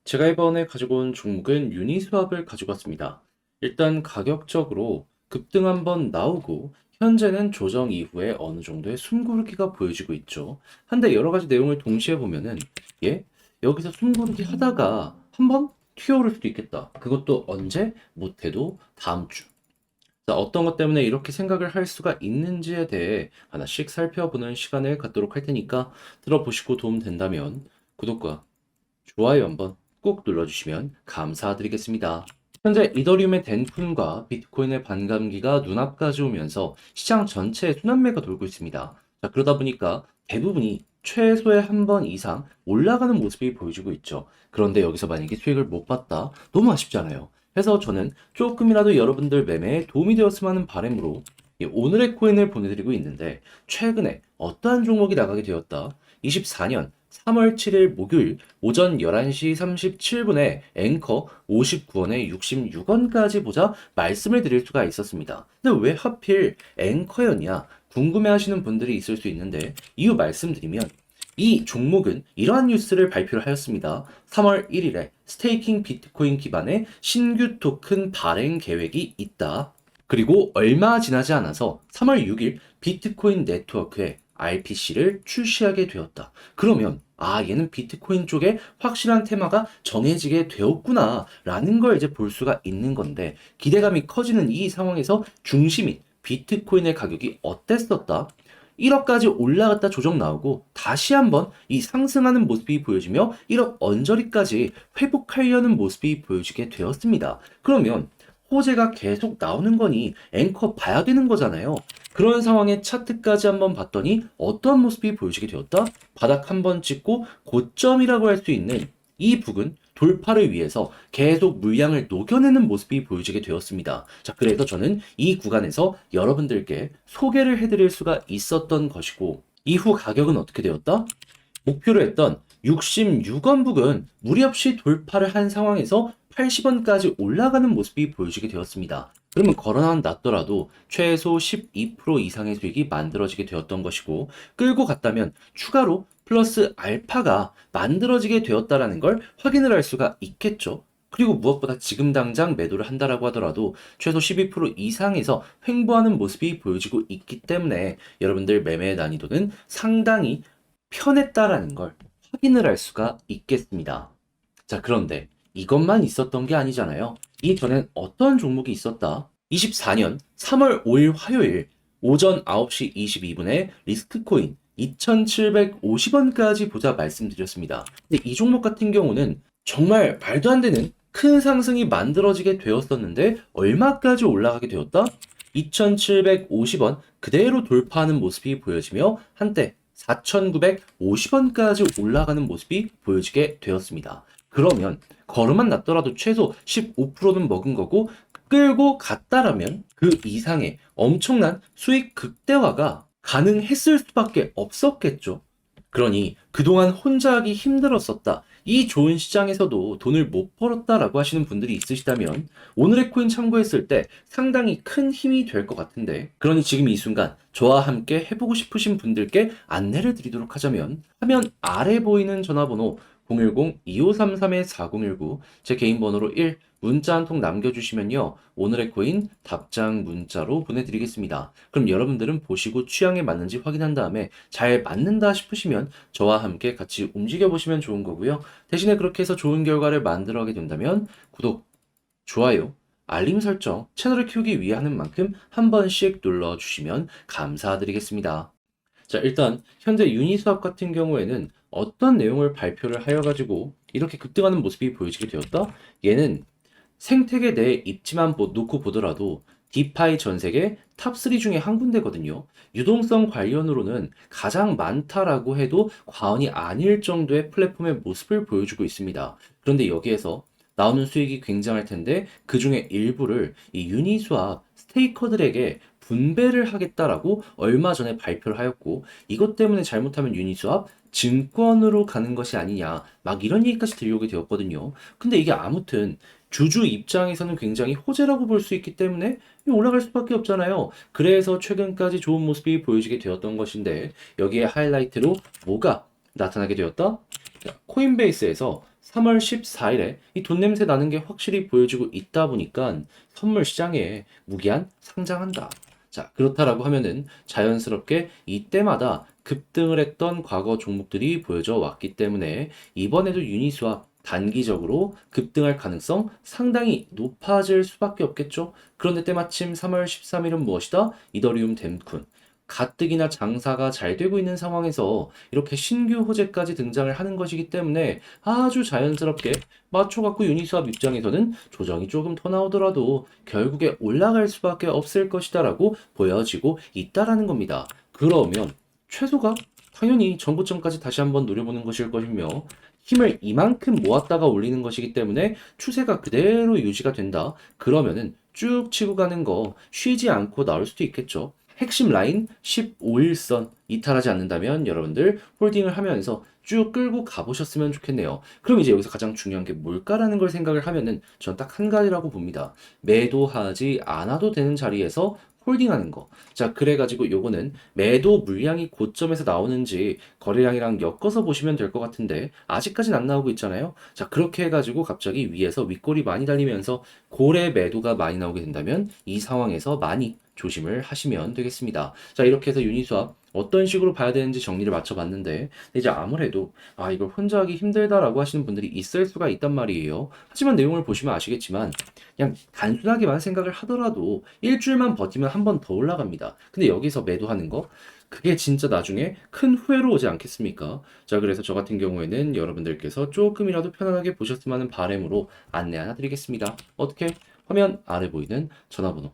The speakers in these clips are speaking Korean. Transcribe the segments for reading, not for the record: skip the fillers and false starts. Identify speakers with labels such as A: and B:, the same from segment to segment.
A: 제가 이번에 가지고 온 종목은 유니스왑을 가지고 왔습니다. 일단 가격적으로 급등 한번 나오고 현재는 조정 이후에 어느 정도의 숨고르기가 보여지고 있죠. 한데 여러 가지 내용을 동시에 보면은 예? 여기서 숨고르기 하다가 한번 튀어오를 수도 있겠다. 그것도 언제? 못해도 다음 주. 자, 어떤 것 때문에 이렇게 생각을 할 수가 있는지에 대해 하나씩 살펴보는 시간을 갖도록 할 테니까 들어보시고 도움 된다면 구독과 좋아요 한번 꼭 눌러주시면 감사드리겠습니다. 현재 이더리움의 덴쿤과 비트코인의 반감기가 눈앞까지 오면서 시장 전체에 순환매가 돌고 있습니다. 자, 그러다 보니까 대부분이 최소의 한 번 이상 올라가는 모습이 보여지고 있죠. 그런데 여기서 만약에 수익을 못 봤다? 너무 아쉽잖아요. 그래서 저는 조금이라도 여러분들 매매에 도움이 되었으면 하는 바람으로 오늘의 코인을 보내드리고 있는데 최근에 어떠한 종목이 나가게 되었다? 24년 3월 7일 목요일 오전 11시 37분에 앵커 59원에 66원까지 보자 말씀을 드릴 수가 있었습니다. 근데 왜 하필 앵커였냐 궁금해 하시는 분들이 있을 수 있는데 이유 말씀드리면 이 종목은 이러한 뉴스를 발표를 하였습니다. 3월 1일에 스테이킹 비트코인 기반의 신규 토큰 발행 계획이 있다. 그리고 얼마 지나지 않아서 3월 6일 비트코인 네트워크에 RPC를 출시하게 되었다. 그러면 얘는 비트코인 쪽에 확실한 테마가 정해지게 되었구나 라는 걸 이제 볼 수가 있는 건데 기대감이 커지는 이 상황에서 중심인 비트코인의 가격이 어땠었다? 1억까지 올라갔다 조정 나오고 다시 한번 이 상승하는 모습이 보여지며 1억 언저리까지 회복하려는 모습이 보여지게 되었습니다. 그러면 호재가 계속 나오는 거니 앵커 봐야 되는 거잖아요. 그런 상황에 차트까지 한번 봤더니 어떠한 모습이 보여지게 되었다? 바닥 한번 찍고 고점이라고 할 수 있는 이 부근 돌파를 위해서 계속 물량을 녹여내는 모습이 보여지게 되었습니다. 자, 그래서 저는 이 구간에서 여러분들께 소개를 해드릴 수가 있었던 것이고 이후 가격은 어떻게 되었다? 목표로 했던 66원 부근 무리 없이 돌파를 한 상황에서 80원까지 올라가는 모습이 보여지게 되었습니다. 그러면 걸어난 낮더라도 최소 12% 이상의 수익이 만들어지게 되었던 것이고 끌고 갔다면 추가로 플러스 알파가 만들어지게 되었다라는 걸 확인을 할 수가 있겠죠. 그리고 무엇보다 지금 당장 매도를 한다라고 하더라도 최소 12% 이상에서 횡보하는 모습이 보여지고 있기 때문에 여러분들 매매의 난이도는 상당히 편했다라는 걸 확인을 할 수가 있겠습니다. 자, 그런데 이것만 있었던 게 아니잖아요. 이전엔 어떤 종목이 있었다? 24년 3월 5일 화요일 오전 9시 22분에 리스크코인 2,750원까지 보자 말씀드렸습니다. 근데 이 종목 같은 경우는 정말 말도 안 되는 큰 상승이 만들어지게 되었었는데 얼마까지 올라가게 되었다? 2,750원 그대로 돌파하는 모습이 보여지며 한때 4,950원까지 올라가는 모습이 보여지게 되었습니다. 그러면 걸음만 났더라도 최소 15%는 먹은 거고 끌고 갔다라면 그 이상의 엄청난 수익 극대화가 가능했을 수밖에 없었겠죠. 그러니 그동안 혼자 하기 힘들었었다. 이 좋은 시장에서도 돈을 못 벌었다라고 하시는 분들이 있으시다면 오늘의 코인 참고했을 때 상당히 큰 힘이 될 것 같은데 그러니 지금 이 순간 저와 함께 해보고 싶으신 분들께 안내를 드리도록 하자면 화면 아래 보이는 전화번호 010-2533-4019 제 개인 번호로 1 문자 한 통 남겨주시면요. 오늘의 코인 답장 문자로 보내드리겠습니다. 그럼 여러분들은 보시고 취향에 맞는지 확인한 다음에 잘 맞는다 싶으시면 저와 함께 같이 움직여보시면 좋은 거고요. 대신에 그렇게 해서 좋은 결과를 만들어가게 된다면 구독, 좋아요, 알림 설정, 채널을 키우기 위해 하는 만큼 한 번씩 눌러주시면 감사드리겠습니다. 자, 일단 현재 유니스왑 같은 경우에는 어떤 내용을 발표를 하여가지고 이렇게 급등하는 모습이 보여지게 되었다? 얘는 생태계 내에 입지만 놓고 보더라도 디파이 전 세계 탑3 중에 한 군데거든요. 유동성 관련으로는 가장 많다라고 해도 과언이 아닐 정도의 플랫폼의 모습을 보여주고 있습니다. 그런데 여기에서 나오는 수익이 굉장할 텐데 그 중에 일부를 이 유니스왑 스테이커들에게 분배를 하겠다라고 얼마 전에 발표를 하였고 이것 때문에 잘못하면 유니스왑 증권으로 가는 것이 아니냐 막 이런 얘기까지 들려오게 되었거든요. 근데 이게 아무튼 주주 입장에서는 굉장히 호재라고 볼 수 있기 때문에 올라갈 수밖에 없잖아요. 그래서 최근까지 좋은 모습이 보여지게 되었던 것인데 여기에 하이라이트로 뭐가 나타나게 되었다? 자, 코인베이스에서 3월 14일에 이 돈 냄새 나는 게 확실히 보여지고 있다 보니까 선물 시장에 무기한 상장한다. 자, 그렇다라고 하면은 자연스럽게 이때마다 급등을 했던 과거 종목들이 보여져 왔기 때문에 이번에도 유니스와 단기적으로 급등할 가능성 상당히 높아질 수밖에 없겠죠. 그런데 때마침 3월 13일은 무엇이다? 이더리움 댐쿤. 가뜩이나 장사가 잘 되고 있는 상황에서 이렇게 신규 호재까지 등장을 하는 것이기 때문에 아주 자연스럽게 맞춰갖고 유니스왑 입장에서는 조정이 조금 더 나오더라도 결국에 올라갈 수밖에 없을 것이다라고 보여지고 있다라는 겁니다. 그러면 최소가 당연히 전고점까지 다시 한번 노려보는 것일 것이며 힘을 이만큼 모았다가 올리는 것이기 때문에 추세가 그대로 유지가 된다. 그러면은 쭉 치고 가는 거 쉬지 않고 나올 수도 있겠죠. 핵심 라인 15일선 이탈하지 않는다면 여러분들 홀딩을 하면서 쭉 끌고 가보셨으면 좋겠네요. 그럼 이제 여기서 가장 중요한 게 뭘까라는 걸 생각을 하면은 전 딱 한 가지라고 봅니다. 매도하지 않아도 되는 자리에서 홀딩하는 거. 자, 그래가지고 요거는 매도 물량이 고점에서 나오는지 거래량이랑 엮어서 보시면 될 것 같은데 아직까진 안 나오고 있잖아요. 자, 그렇게 해가지고 갑자기 위에서 윗골이 많이 달리면서 고래 매도가 많이 나오게 된다면 이 상황에서 많이 조심을 하시면 되겠습니다. 자, 이렇게 해서 유니스왑 어떤 식으로 봐야 되는지 정리를 맞춰봤는데 이제 아무래도 이걸 혼자 하기 힘들다라고 하시는 분들이 있을 수가 있단 말이에요. 하지만 내용을 보시면 아시겠지만 그냥 단순하게만 생각을 하더라도 일주일만 버티면 한 번 더 올라갑니다. 근데 여기서 매도하는 거 그게 진짜 나중에 큰 후회로 오지 않겠습니까? 자, 그래서 저 같은 경우에는 여러분들께서 조금이라도 편안하게 보셨으면 하는 바람으로 안내 하나 드리겠습니다. 어떻게? 화면 아래 보이는 전화번호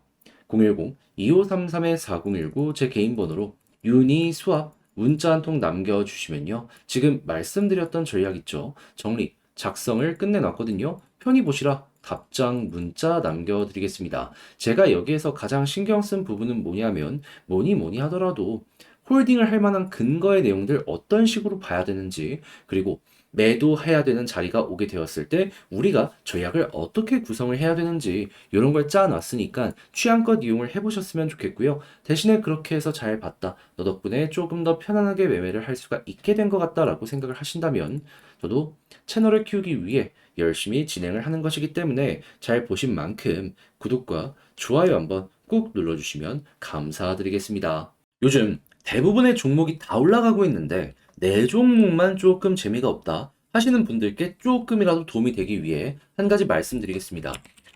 A: 010-2533-4019 제 개인 번호로 유니스왑 문자 한 통 남겨주시면요. 지금 말씀드렸던 전략 있죠. 정리, 작성을 끝내놨거든요. 편히 보시라 답장 문자 남겨드리겠습니다. 제가 여기에서 가장 신경 쓴 부분은 뭐냐면 뭐니 하더라도 홀딩을 할 만한 근거의 내용들 어떤 식으로 봐야 되는지 그리고 매도해야 되는 자리가 오게 되었을 때 우리가 전략을 어떻게 구성을 해야 되는지 이런 걸 짜놨으니까 취향껏 이용을 해보셨으면 좋겠고요. 대신에 그렇게 해서 잘 봤다. 너 덕분에 조금 더 편안하게 매매를 할 수가 있게 된 것 같다라고 생각을 하신다면 저도 채널을 키우기 위해 열심히 진행을 하는 것이기 때문에 잘 보신 만큼 구독과 좋아요 한번 꾹 눌러주시면 감사드리겠습니다. 요즘 대부분의 종목이 다 올라가고 있는데 내 종목만 조금 재미가 없다 하시는 분들께 조금이라도 도움이 되기 위해 한 가지 말씀드리겠습니다.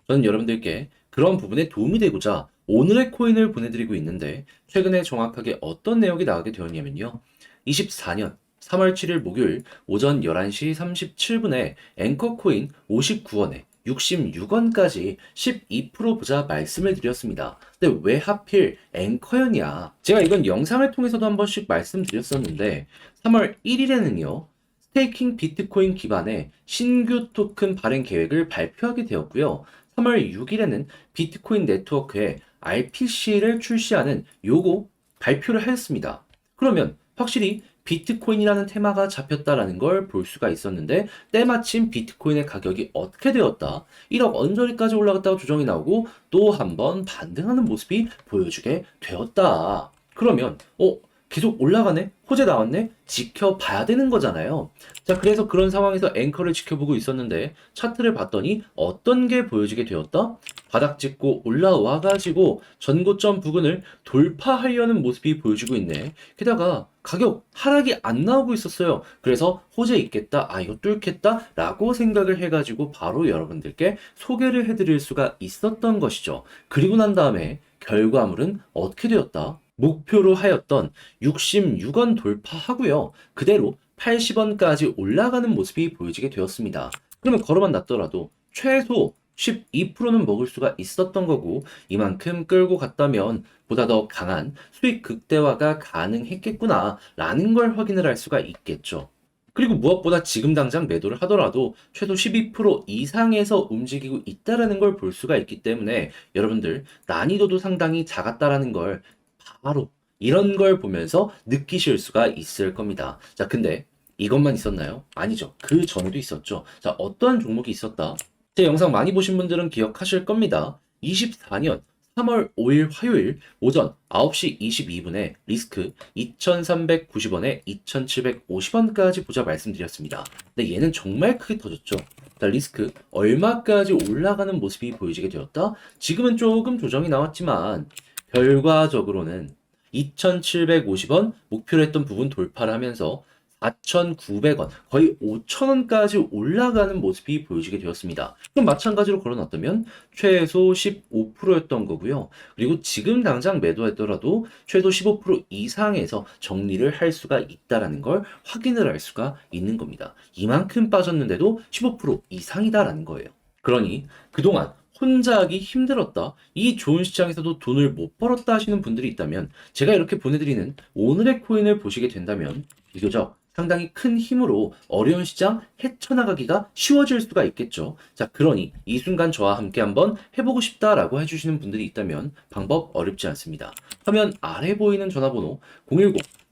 A: 저는 여러분들께 그런 부분에 도움이 되고자 오늘의 코인을 보내드리고 있는데 최근에 정확하게 어떤 내용이 나오게 되었냐면요. 24년 3월 7일 목요일 오전 11시 37분에 앵커코인 59원에 66원까지 12% 보자 말씀을 드렸습니다. 근데 왜 하필 앵커였냐? 제가 이건 영상을 통해서도 한 번씩 말씀드렸었는데 3월 1일에는요. 스테이킹 비트코인 기반의 신규 토큰 발행 계획을 발표하게 되었고요. 3월 6일에는 비트코인 네트워크에 RPC를 출시하는 요거 발표를 하였습니다. 그러면 확실히 비트코인이라는 테마가 잡혔다라는 걸 볼 수가 있었는데 때마침 비트코인의 가격이 어떻게 되었다. 1억 언저리까지 올라갔다가 조정이 나오고 또 한 번 반등하는 모습이 보여주게 되었다. 그러면 계속 올라가네? 호재 나왔네? 지켜봐야 되는 거잖아요. 자, 그래서 그런 상황에서 앵커를 지켜보고 있었는데 차트를 봤더니 어떤 게 보여지게 되었다? 바닥 찍고 올라와가지고 전고점 부근을 돌파하려는 모습이 보여지고 있네. 게다가 가격 하락이 안 나오고 있었어요. 그래서 호재 있겠다, 이거 뚫겠다 라고 생각을 해가지고 바로 여러분들께 소개를 해드릴 수가 있었던 것이죠. 그리고 난 다음에 결과물은 어떻게 되었다? 목표로 하였던 66원 돌파하고요. 그대로 80원까지 올라가는 모습이 보여지게 되었습니다. 그러면 걸어만 놨더라도 최소 12%는 먹을 수가 있었던 거고 이만큼 끌고 갔다면 보다 더 강한 수익 극대화가 가능했겠구나 라는 걸 확인을 할 수가 있겠죠. 그리고 무엇보다 지금 당장 매도를 하더라도 최소 12% 이상에서 움직이고 있다라는 걸 볼 수가 있기 때문에 여러분들 난이도도 상당히 작았다라는 걸 바로 이런 걸 보면서 느끼실 수가 있을 겁니다. 자, 근데 이것만 있었나요? 아니죠. 그 전에도 있었죠. 자, 어떠한 종목이 있었다? 제 영상 많이 보신 분들은 기억하실 겁니다. 24년 3월 5일 화요일 오전 9시 22분에 리스크 2,390원에 2,750원까지 보자 말씀드렸습니다. 근데 얘는 정말 크게 터졌죠. 자, 리스크 얼마까지 올라가는 모습이 보여지게 되었다? 지금은 조금 조정이 나왔지만 결과적으로는 2,750원 목표로 했던 부분 돌파를 하면서 4,900원, 거의 5,000원까지 올라가는 모습이 보여지게 되었습니다. 그럼 마찬가지로 걸어놨다면 최소 15%였던 거고요. 그리고 지금 당장 매도했더라도 최소 15% 이상에서 정리를 할 수가 있다라는 걸 확인을 할 수가 있는 겁니다. 이만큼 빠졌는데도 15% 이상이다라는 거예요. 그러니 그동안 혼자 하기 힘들었다. 이 좋은 시장에서도 돈을 못 벌었다 하시는 분들이 있다면 제가 이렇게 보내드리는 오늘의 코인을 보시게 된다면 비교적 상당히 큰 힘으로 어려운 시장 헤쳐나가기가 쉬워질 수가 있겠죠. 자, 그러니 이 순간 저와 함께 한번 해보고 싶다라고 해주시는 분들이 있다면 방법 어렵지 않습니다. 화면 아래 보이는 전화번호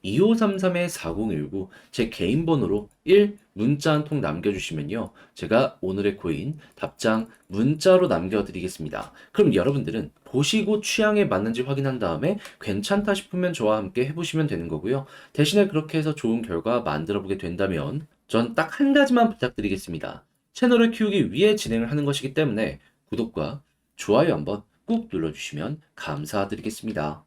A: 010-2533-4019 제 개인 번호로 1 문자 한 통 남겨주시면요. 제가 오늘의 코인 답장 문자로 남겨드리겠습니다. 그럼 여러분들은 보시고 취향에 맞는지 확인한 다음에 괜찮다 싶으면 저와 함께 해보시면 되는 거고요. 대신에 그렇게 해서 좋은 결과 만들어 보게 된다면 전 딱 한 가지만 부탁드리겠습니다. 채널을 키우기 위해 진행을 하는 것이기 때문에 구독과 좋아요 한번 꾹 눌러주시면 감사드리겠습니다.